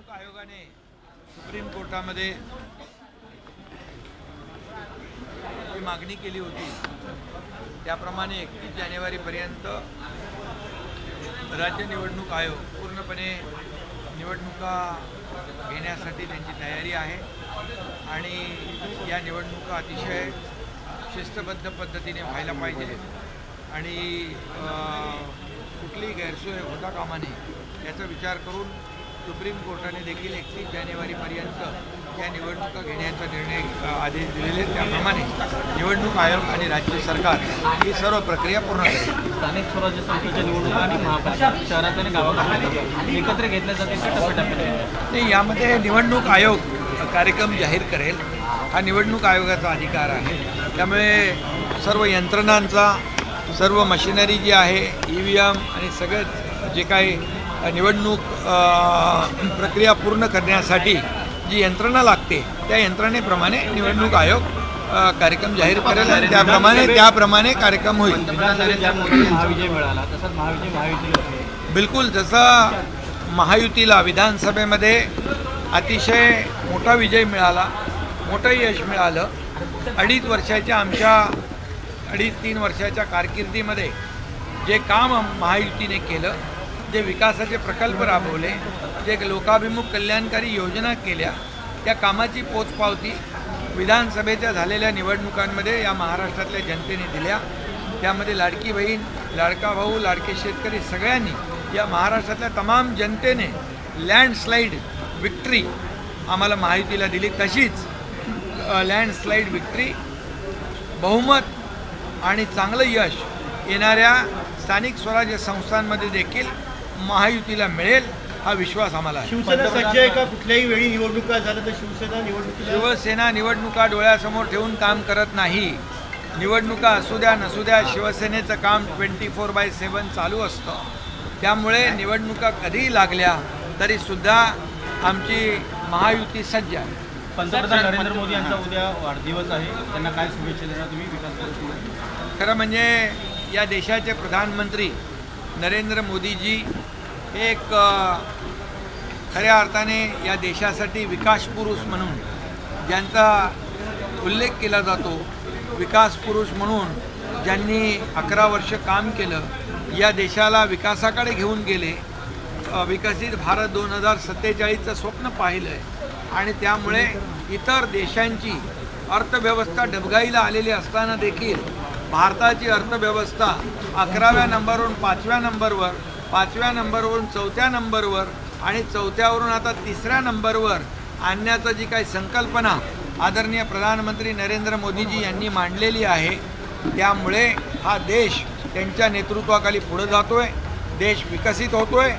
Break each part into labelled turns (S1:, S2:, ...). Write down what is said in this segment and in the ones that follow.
S1: निवडणूक आयोगाने सुप्रीम कोर्टामध्ये जी मागणी केली होती त्याप्रमाणे 31 जानेवारीपर्यंत राज्य निवडणूक आयोग पूर्णपणे निवडणुका घेण्यासाठी त्यांची तयारी आहे आणि या निवडणुका अतिशय शिस्तबद्ध पद्धतीने व्हायला पाहिजे आणि कुठलीही गैरसोय होता कामा नये याचा विचार करून सुप्रीम कोर्टाने देखील 31 जानेवारीपर्यंत या निवडणुका घेण्याचा निर्णय आदेश दिलेले त्याप्रमाणे निवडणूक आयोग आणि राज्य सरकार ही सर्व प्रक्रिया पूर्ण करेल।
S2: स्थानिक स्वराज्य संस्थेच्या निवडणुका आणि महापालिका शहरात आणि गावागावात एकत्र घेतल्या जातील का टप्प्याटप्प्याने?
S1: नाही, यामध्ये निवडणूक आयोग कार्यक्रम जाहीर करेल, हा निवडणूक आयोगाचा अधिकार आहे। त्यामुळे सर्व यंत्रणांचा सर्व मशिनरी जी आहे EVM आणि सगळं जे काही निवडणूक प्रक्रिया पूर्ण करण्यासाठी जी यंत्रणा लागते त्या यंत्रणेप्रमाणे निवडणूक आयोग कार्यक्रम जाहीर करेल आणि त्याप्रमाणे कार्यक्रम होईल।
S2: महाविजय मिळाला तसंच महायुतीला
S1: बिलकुल, जसं महायुतीला विधानसभेमध्ये अतिशय मोठा विजय मिळाला, मोठं यश मिळालं। 2.5-3 वर्षाच्या कारकिर्दीमध्ये जे काम महायुतीने केलं, जे विकासाचे प्रकल्प राबवले, जे लोकाभिमुख कल्याणकारी योजना केल्या, त्या कामाची पोचपावती विधानसभेच्या झालेल्या निवडणुकांमध्ये या महाराष्ट्रातल्या जनतेने दिल्या। त्यामध्ये लाडकी बहीण, लाडका भाऊ, लाडके शेतकरी सगळ्यांनी या महाराष्ट्रातल्या तमाम जनतेने लँडस्लाईड विक्ट्री आम्हाला महायुतीला दिली। तशीच लँडस्लाईड विक्ट्री, बहुमत आणि चांगलं यश येणाऱ्या स्थानिक स्वराज्य संस्थांमध्ये देखील महायुतीला मिळेल हा विश्वास आम्हाला आहे।
S3: शिवसेना सज्ज आहे का? कुठल्याही वेळी निवडणुका झाल्या तर शिवसेना
S1: निवडणुका डोळ्यासमोर ठेवून काम करत नाही। निवडणुका असू द्या नसू द्या, शिवसेनेचं काम 24/7 चालू असतं। त्यामुळे निवडणुका कधीही लागल्या तरीसुद्धा आमची महायुती सज्ज आहे।
S2: पंतप्रधान नरेंद्र मोदी यांचा उद्या वाढदिवस आहे, त्यांना काय शुभेच्छा देणार तुम्ही विकास?
S1: खरं म्हणजे या देशाचे प्रधानमंत्री नरेंद्र मोदीजी एक खऱ्या अर्थाने या देशासाठी विकास पुरुष म्हणून ज्यांचा उल्लेख केला जातो, विकास पुरुष म्हणून ज्यांनी 11 वर्ष काम केलं, या देशाला विकासाकडे घेऊन गेले, विकसित भारत 2047चं स्वप्न पाहिलं आहे आणि त्यामुळे इतर देशांची अर्थव्यवस्था डबघाईला आलेली असताना देखील भारताची अर्थव्यवस्था 11व्या नंबरवरून 5व्या नंबरवर, 5व्या नंबरवरून 4थ्या नंबरवर आणि 4थ्यावरून आता 3ऱ्या नंबरवर आणण्याची जी काही संकल्पना आदरणीय प्रधानमंत्री नरेंद्र मोदीजी यांनी मांडलेली आहे, त्यामुळे हा देश त्यांच्या नेतृत्वाखाली पुढे जातोय, देश विकसित होतोय,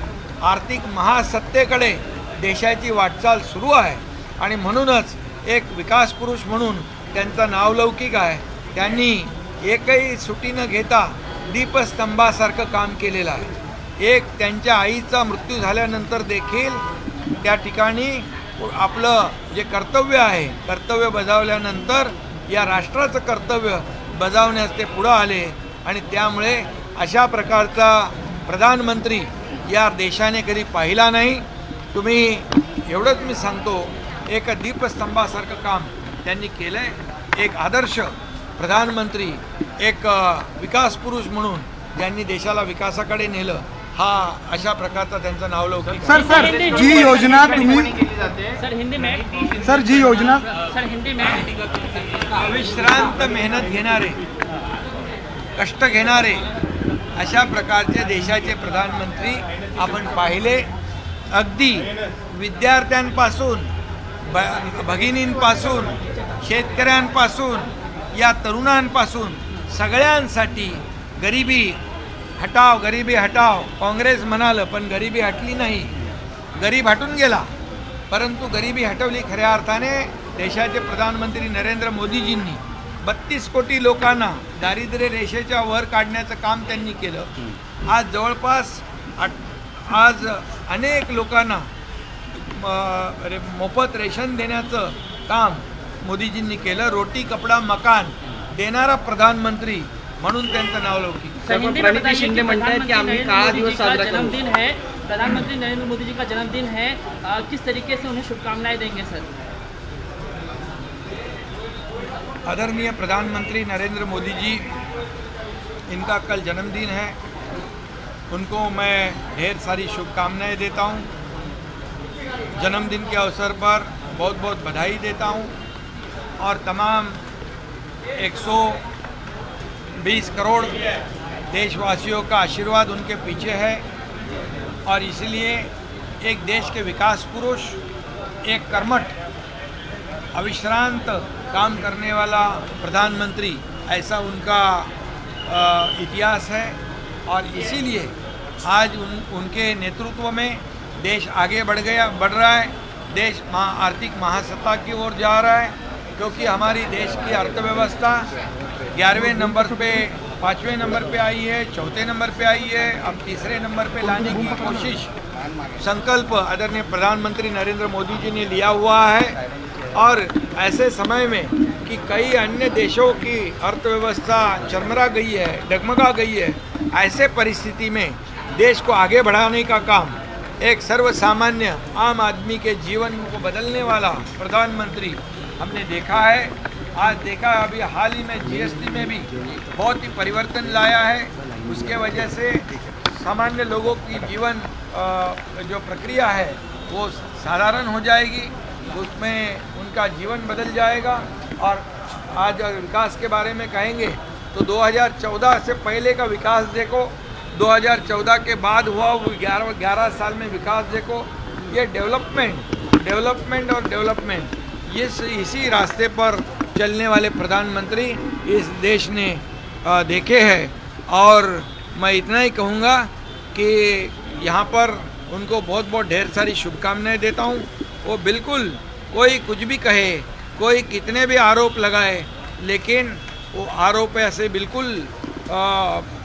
S1: आर्थिक महासत्तेकडे देशाची वाटचाल सुरू आहे आणि म्हणूनच एक विकास पुरुष म्हणून त्यांचा नावलौकिक आहे। त्यांनी एकही सुटी न घेता दीपस्तंभासारखं काम केलेलं आहे। एक त्यांच्या आईचा मृत्यू झाल्यानंतर देखील त्या ठिकाणी आपलं जे कर्तव्य आहे, कर्तव्य बजावल्यानंतर या राष्ट्राचं कर्तव्य बजावण्यास ते पुढं आले आणि त्यामुळे अशा प्रकारचा प्रधानमंत्री या देशाने कधी पाहिला नाही। तुम्ही एवढंच मी सांगतो, एक दीपस्तंभासारखं काम त्यांनी केलं आहे। एक आदर्श प्रधानमंत्री, एक विकास पुरुष म्हणून ज्यांनी देशाला विकासाकडे नेलं, हा अशा प्रकारचा त्यांचं नावलौकिक।
S3: सर जी योजना तुम्ही
S1: अविश्रांत मेहनत घेणारे, कष्ट घेणारे अशा प्रकारचे देशाचे प्रधानमंत्री आपण पाहिले। अगदी विद्यार्थ्यांपासून, भगिनींपासून, शेतकऱ्यांपासून, या तरुणांपासून सगळ्यांसाठी गरिबी हटाव काँग्रेस म्हणालं, पण गरिबी हटली नाही, गरीब हटून गेला, परंतु गरिबी हटवली खऱ्या अर्थाने देशाचे प्रधानमंत्री नरेंद्र मोदीजींनी। 32 कोटी लोकांना दारिद्र्य रेषेच्या वर काढण्याचं काम त्यांनी केलं। आज जवळपास अनेक लोकांना मोफत रेशन देण्याचं काम मोदीजींनी केलं। रोटी कपडा मकान देणारा प्रधानमंत्री म्हणून त्यांचं नाव लौकिक।
S4: प्रणिती शिंदे म्हणतात की आम्ही काळा दिवस साजरा करू। प्रधानमंत्री नरेंद्र मोदी जी का जन्मदिन है, किस तरीके से उन्हें शुभकामनाएं देंगे सर?
S1: आदरणीय प्रधानमंत्री नरेंद्र मोदी जी, इनका कल जन्मदिन है। उनको मैं ढेर सारी शुभकामनाएं देता हूं। जन्मदिन के अवसर पर बहुत बहुत बधाई देता हूं और तमाम 120 करोड़ देशवासियों का आशीर्वाद उनके पीछे है और इसलिए एक देश के विकास पुरुष, एक कर्मठ, अविश्रांत काम करने वाला प्रधानमंत्री, ऐसा उनका इतिहास है और इसीलिए आज उनके नेतृत्व में देश आगे बढ़ रहा है। देश आर्थिक महासत्ता की ओर जा रहा है क्योंकि हमारी देश की अर्थव्यवस्था 11वें नंबर पे, 5वें नंबर पे आई है, 4थे नंबर पे आई है, अब 3रे नंबर पे लाने की कोशिश, संकल्प आदरणीय प्रधानमंत्री नरेंद्र मोदी जी ने लिया हुआ है। और ऐसे समय में कि कई अन्य देशों की अर्थव्यवस्था चरमरा गई है, डगमगा गई है, ऐसे परिस्थिति में देश को आगे बढ़ाने का काम एक सर्वसामान्य आम आदमी के जीवन को बदलने वाला प्रधानमंत्री हमने देखा है। आज देखा अभी हाल ही में जीएसटी में भी बहुत ही परिवर्तन लाया है। उसके वजह से सामान्य लोगों की जीवन जो प्रक्रिया है वो साधारण हो जाएगी, उसमें उनका जीवन बदल जाएगा। और आज विकास के बारे में कहेंगे तो 2014 से पहले का विकास देखो, 2014 के बाद हुआ वो 11 साल में विकास देखो। ये डेवलपमेंट और डेवलपमेंट, ये इसी रास्ते पर चलने वाले प्रधानमंत्री इस देश ने देखे हैं। और मैं इतना ही कहूँगा कि यहाँ पर उनको बहुत बहुत ढेर सारी शुभकामनाएं देता हूँ। वो बिल्कुल, कोई कुछ भी कहे, कोई कितने भी आरोप लगाए, लेकिन वो आरोप ऐसे बिल्कुल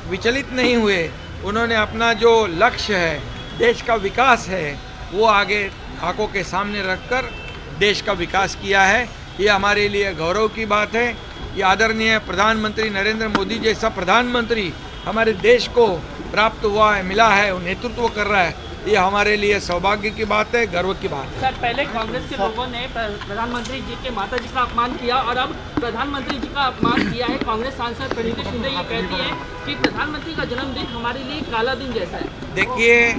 S1: विचलित नहीं हुए। उन्होंने अपना जो लक्ष्य है, देश का विकास है, वो आगे आंखों के सामने रखकर देश का विकास किया है। ये हमारे लिए गौरव की बात है। ये आदरणीय प्रधानमंत्री नरेंद्र मोदी जैसा प्रधानमंत्री हमारे देश को प्राप्त हुआ है, मिला है, वो नेतृत्व कर रहा है, ये हमारे लिए सौभाग्य की बात है, गर्व की बात है।
S4: सर, पहले कांग्रेस के लोगों ने प्रधानमंत्री जी के माता जी का अपमान किया और अब प्रधानमंत्री जी का अपमान किया है। कांग्रेस सांसद प्रणीति शिंदे ये कहती है कि प्रधानमंत्री का जन्मदिन हमारे लिए काला दिन जैसा है।
S1: देखिए,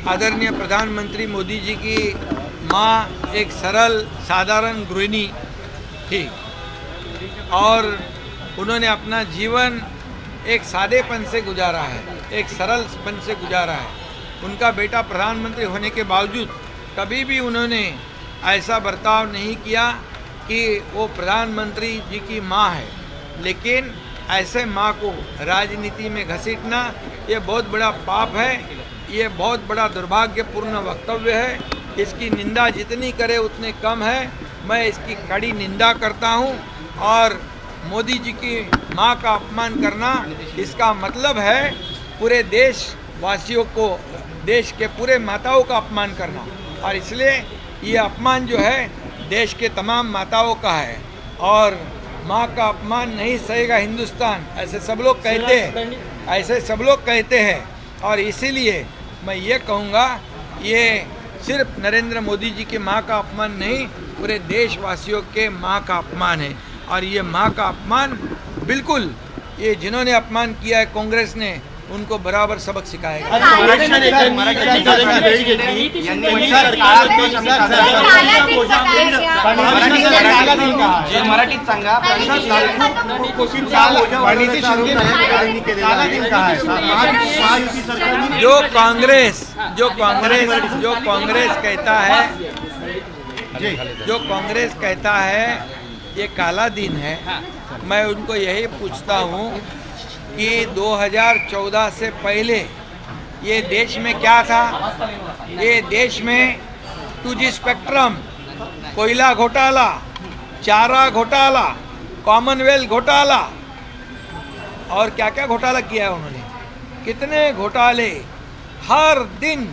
S1: आदरणीय प्रधानमंत्री मोदी जी की माँ एक सरल साधारण गृहिणी थी और उन्होंने अपना जीवन एक सादेपन से गुजारा है, एक सरलपन से गुजारा है। उनका बेटा प्रधानमंत्री होने के बावजूद कभी भी उन्होंने ऐसा बर्ताव नहीं किया कि वो प्रधानमंत्री जी की माँ है। लेकिन ऐसे माँ को राजनीति में घसीटना ये बहुत बड़ा पाप है, ये बहुत बड़ा दुर्भाग्यपूर्ण वक्तव्य है। इसकी निंदा जितनी करे उतने कम है। मैं इसकी कड़ी निंदा करता हूँ और मोदी जी की माँ का अपमान करना, इसका मतलब है पूरे देशवासियों को, देश के पूरे माताओं का अपमान करना। और इसलिए ये अपमान जो है देश के तमाम माताओं का है और माँ का अपमान नहीं सहेगा हिंदुस्तान, ऐसे सब लोग कहते हैं, ऐसे सब लोग कहते हैं। और इसीलिए मैं ये कहूँगा, ये सिर्फ नरेंद्र मोदी जी की माँ का अपमान नहीं, पूरे देशवासियों के माँ का अपमान है। और ये माँ का अपमान बिल्कुल, ये जिन्होंने अपमान किया है कांग्रेस ने, उनको बराबर सबक सिखाएगा।
S2: मराठीत सांगा।
S1: जो कांग्रेस कहता है ये काला दिन है, मैं उनको यही पूछता हूँ कि 2014 से पहले ये देश में क्या था? ये देश में 2G स्पेक्ट्रम, कोयला घोटाला, चारा घोटाला, कॉमनवेल्थ घोटाला और क्या क्या घोटाला किया है उन्होंने। कितने घोटाले हर दिन,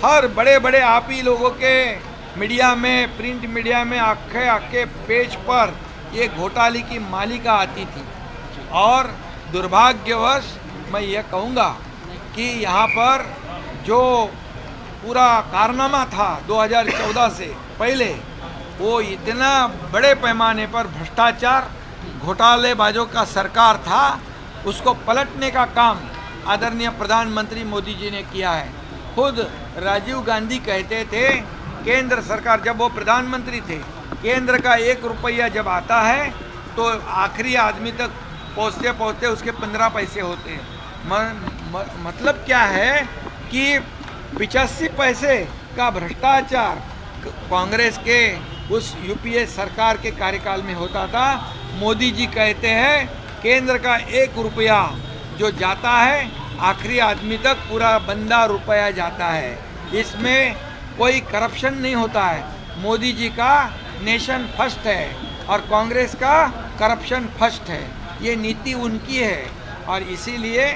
S1: हर बड़े बड़े आप ही लोगों के मीडिया में, प्रिंट मीडिया में आखे पेज पर ये घोटाले की मालिका आती थी। और दुर्भाग्यवश मैं ये कहूँगा कि यहाँ पर जो पूरा कारनामा था 2014 से पहले, वो इतना बड़े पैमाने पर भ्रष्टाचार घोटालेबाजों का सरकार था, उसको पलटने का काम आदरणीय प्रधानमंत्री मोदी जी ने किया है। खुद राजीव गांधी कहते थे, केंद्र सरकार जब वो प्रधानमंत्री थे, केंद्र का 1 रुपया जब आता है तो आखिरी आदमी तक पहुँचते पहुँचते उसके 15 पैसे होते हैं। मतलब क्या है कि 85 पैसे का भ्रष्टाचार कांग्रेस के उस यूपीए सरकार के कार्यकाल में होता था। मोदी जी कहते हैं केंद्र का 1 रुपया जो जाता है आखिरी आदमी तक पूरा बंदा रुपया जाता है, इसमें कोई करप्शन नहीं होता है। मोदी जी का नेशन फर्स्ट है और कांग्रेस का करप्शन फर्स्ट है, ये नीति उनकी है। और इसीलिए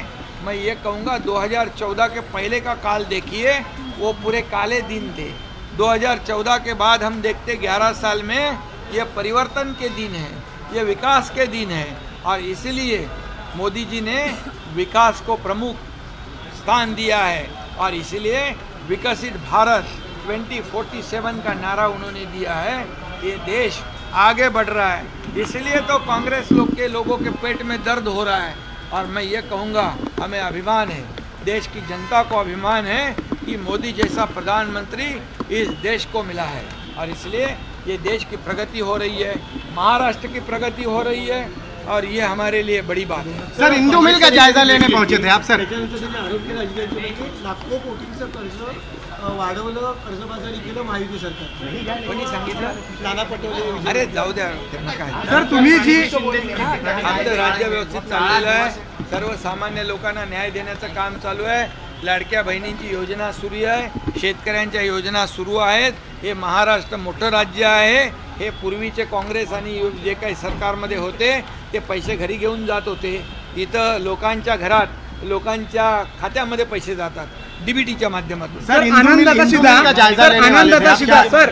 S1: मैं ये कहूँगा 2014 के पहले का काल देखिए, वो पूरे काले दिन थे। 2014 के बाद हम देखते 11 साल में ये परिवर्तन के दिन है, ये विकास के दिन है। और इसीलिए मोदी जी ने विकास को प्रमुख स्थान दिया है और इसीलिए विकसित भारत 2047 का नारा उन्होंने दिया है। ये देश आगे बढ़ रहा है, इसलिए तो कांग्रेस लोगों के पेट में दर्द हो रहा है। और मैं ये कहूँगा, हमें अभिमान है, देश की जनता को अभिमान है कि मोदी जैसा प्रधानमंत्री इस देश को मिला है। और इसलिए ये देश की प्रगति हो रही है, महाराष्ट्र की प्रगति हो रही है और ये हमारे लिए बड़ी बात है।
S5: सर, इंदू मिल का जायजा लेने पहुंचे थे आप सर?
S3: त्याच्यानंतर आरोप केला राज्याचे लाखो कोटींचं कर्ज वाढवलं, कर्जबाजारी केलं महायुती सरकार।
S1: कोणी सांगितलं?
S3: नाना पटोले।
S1: अरे जाऊ द्या, त्यांना काय।
S5: सर, तुम्ही जी
S1: आमचं राज्य व्यवस्थित चाललेलं आहे, सर्वसामान्य लोकांना न्याय देण्याचं काम चालू आहे, लाडक्या बहिणींची योजना सुरू आहे, शेतकऱ्यांच्या योजना सुरू आहेत। हे महाराष्ट्र मोठं राज्य आहे, हे पूर्वीचे काँग्रेस आणि जे काही सरकारमध्ये होते ते पैसे घरी घेऊन जात होते, इथं लोकांच्या घरात, लोकांच्या खात्यामध्ये पैसे जातात डीबीटीच्या माध्यमातून।
S5: सर, आनंदाचा शिधा, सर,